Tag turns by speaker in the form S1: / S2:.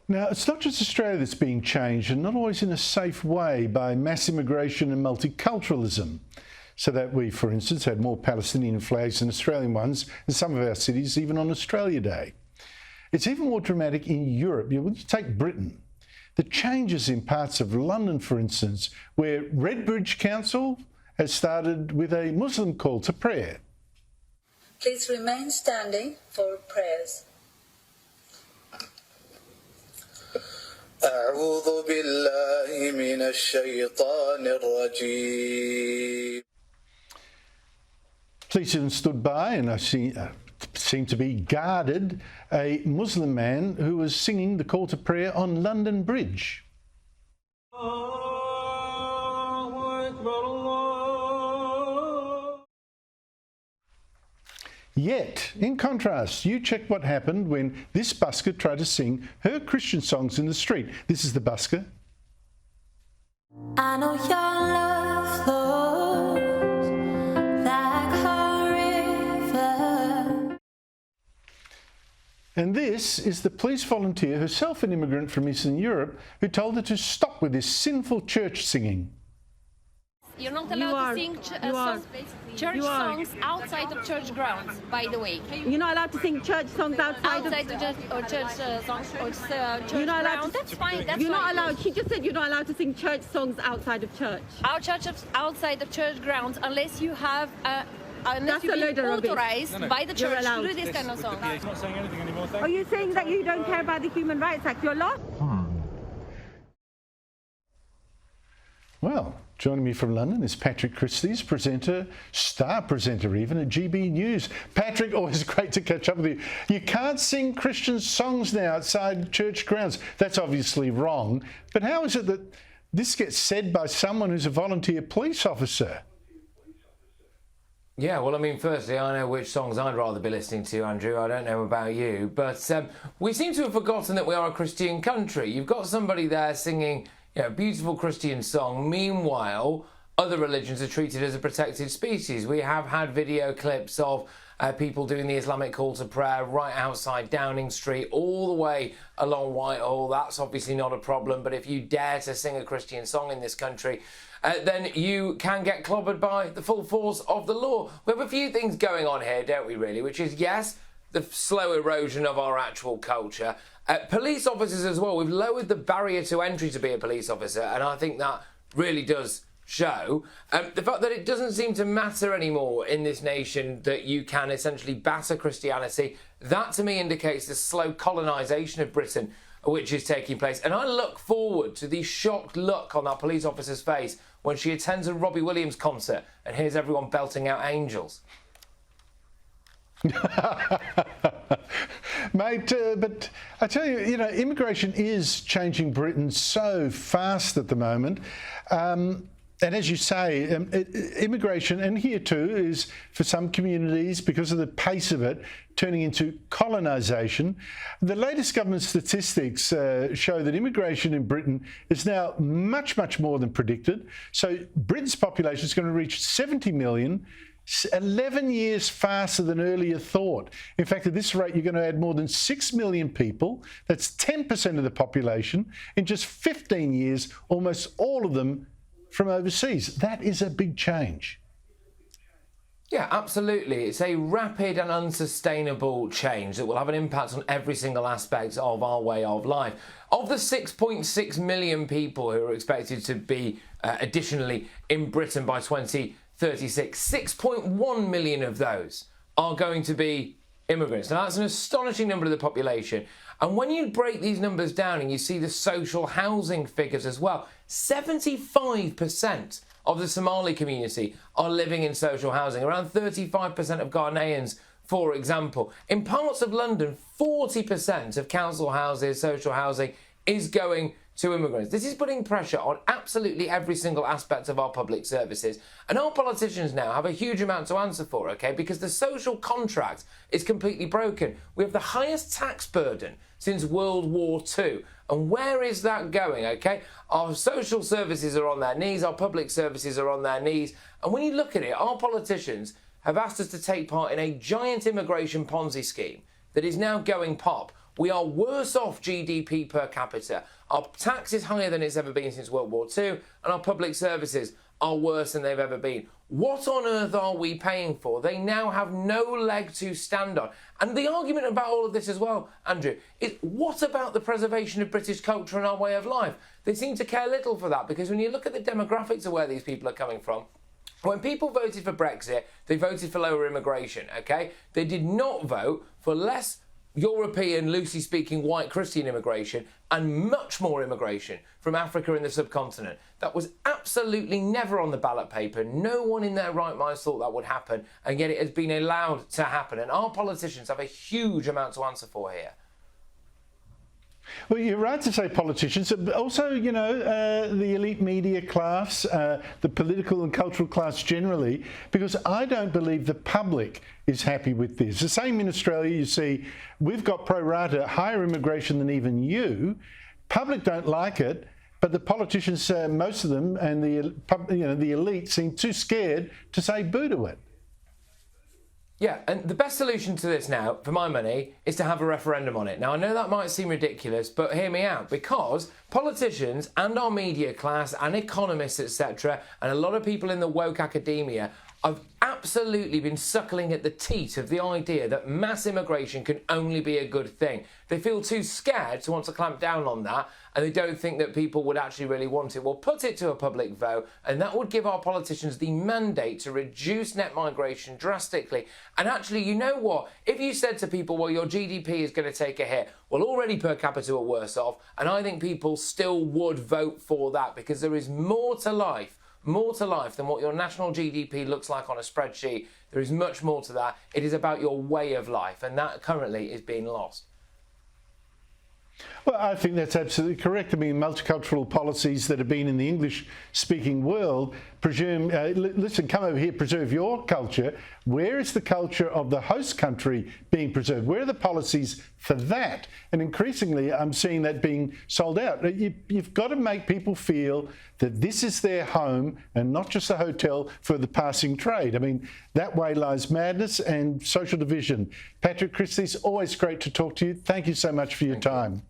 S1: Now, it's not just Australia that's being changed, and not always in a safe way, by mass immigration and multiculturalism. So that we, for instance, had more Palestinian flags than Australian ones in some of our cities, even on Australia Day. It's even more dramatic in Europe. You take Britain. The changes in parts of London, for instance, where Redbridge Council has started with a Muslim call to prayer.
S2: Please remain standing for prayers. أعوذ بالله من الشيطان الرجيم.
S1: Policemen stood by and I seemed to be guarded a Muslim man who was singing the call to prayer on London Bridge. Yet, in contrast, you check what happened when this busker tried to sing her Christian songs in the street. This is the busker.
S3: I know your love flows like a river.
S1: And this is the police volunteer, herself an immigrant from Eastern Europe, who told her to stop with this sinful church singing.
S4: You're not allowed to sing church songs outside of church grounds, by the way.
S5: You're not allowed to sing church songs outside
S4: of church songs or church
S5: you're not allowed
S4: grounds. That's fine. That's
S5: you're not
S4: fine.
S5: allowed. She just said you're not allowed to sing church songs outside of church.
S4: Our church outside of church grounds, unless you have
S5: That's a load of rubbish.
S4: authorized by the church to do this kind of song.
S6: He's not saying anything anymore.
S5: Are you saying that you don't care about the Human Rights Act? You're lost?
S1: Well, joining me from London is Patrick Christys, presenter, star presenter even at GB News. Patrick, always great to catch up with you. You can't sing Christian songs now outside church grounds. That's obviously wrong. But how is it that this gets said by someone who's a volunteer police officer?
S7: Yeah, well, I mean, firstly, I know which songs I'd rather be listening to, Andrew. I don't know about you. But we seem to have forgotten that we are a Christian country. You've got somebody there singing, beautiful Christian song. Meanwhile, other religions are treated as a protected species. We have had video clips of people doing the Islamic call to prayer right outside Downing Street, all the way along Whitehall. That's obviously not a problem. But if you dare to sing a Christian song in this country, then you can get clobbered by the full force of the law. We have a few things going on here, don't we, really? Which is, yes, the slow erosion of our actual culture. Police officers as well. We've lowered the barrier to entry to be a police officer, and I think that really does show. The fact that it doesn't seem to matter anymore in this nation that you can essentially batter Christianity, that to me indicates the slow colonisation of Britain which is taking place. And I look forward to the shocked look on that police officer's face when she attends a Robbie Williams concert and hears everyone belting out Angels.
S1: Mate, but I tell you, immigration is changing Britain so fast at the moment. And as you say, immigration, and here too, is for some communities, because of the pace of it, turning into colonisation. The latest government statistics show that immigration in Britain is now much, much more than predicted. So Britain's population is going to reach 70 million, 11 years faster than earlier thought. In fact, at this rate, you're going to add more than 6 million people. That's 10% of the population. In just 15 years, almost all of them from overseas. That is a big change.
S7: Yeah, absolutely. It's a rapid and unsustainable change that will have an impact on every single aspect of our way of life. Of the 6.6 million people who are expected to be additionally in Britain by 2036, 6.1 million of those are going to be immigrants. Now, that's an astonishing number of the population. And when you break these numbers down and you see the social housing figures as well, 75% of the Somali community are living in social housing. Around 35% of Ghanaians, for example. In parts of London, 40% of council houses, social housing, is going to immigrants. This is putting pressure on absolutely every single aspect of our public services. And our politicians now have a huge amount to answer for, okay? Because the social contract is completely broken. We have the highest tax burden since World War II. And where is that going, okay? Our social services are on their knees, our public services are on their knees. And when you look at it, our politicians have asked us to take part in a giant immigration Ponzi scheme that is now going pop, We are worse off GDP per capita. Our tax is higher than it's ever been since World War II, and our public services are worse than they've ever been. What on earth are we paying for? They now have no leg to stand on. And the argument about all of this as well, Andrew, is what about the preservation of British culture and our way of life? They seem to care little for that, because when you look at the demographics of where these people are coming from, when people voted for Brexit, they voted for lower immigration, OK? They did not vote for less European, loosely speaking, white Christian immigration and much more immigration from Africa and the subcontinent. That was absolutely never on the ballot paper. No one in their right minds thought that would happen, and yet it has been allowed to happen. And our politicians have a huge amount to answer for here.
S1: Well, you're right to say politicians, but also, you know, the elite media class, the political and cultural class generally, because I don't believe the public is happy with this. The same in Australia, you see, we've got pro rata higher immigration than even you. Public don't like it, but the politicians, most of them, and the elite seem too scared to say boo to it.
S7: Yeah, and the best solution to this now, for my money, is to have a referendum on it. Now, I know that might seem ridiculous, but hear me out, because politicians and our media class and economists, etc., and a lot of people in the woke academia have absolutely been suckling at the teat of the idea that mass immigration can only be a good thing. They feel too scared to want to clamp down on that, and they don't think that people would actually really want it. Well, put it to a public vote, and that would give our politicians the mandate to reduce net migration drastically. And actually, you know what? If you said to people, well, your GDP is going to take a hit, well, already per capita are worse off, and I think people still would vote for that, because there is more to life than what your national GDP looks like on a spreadsheet. There is much more to that. It is about your way of life, and that currently is being lost.
S1: Well, I think that's absolutely correct. I mean, multicultural policies that have been in the English-speaking world presume, listen, come over here, preserve your culture. Where is the culture of the host country being preserved? Where are the policies for that? And increasingly, I'm seeing that being sold out. You've got to make people feel that this is their home and not just a hotel for the passing trade. I mean, that way lies madness and social division. Patrick Christys, always great to talk to you. Thank you so much for your time.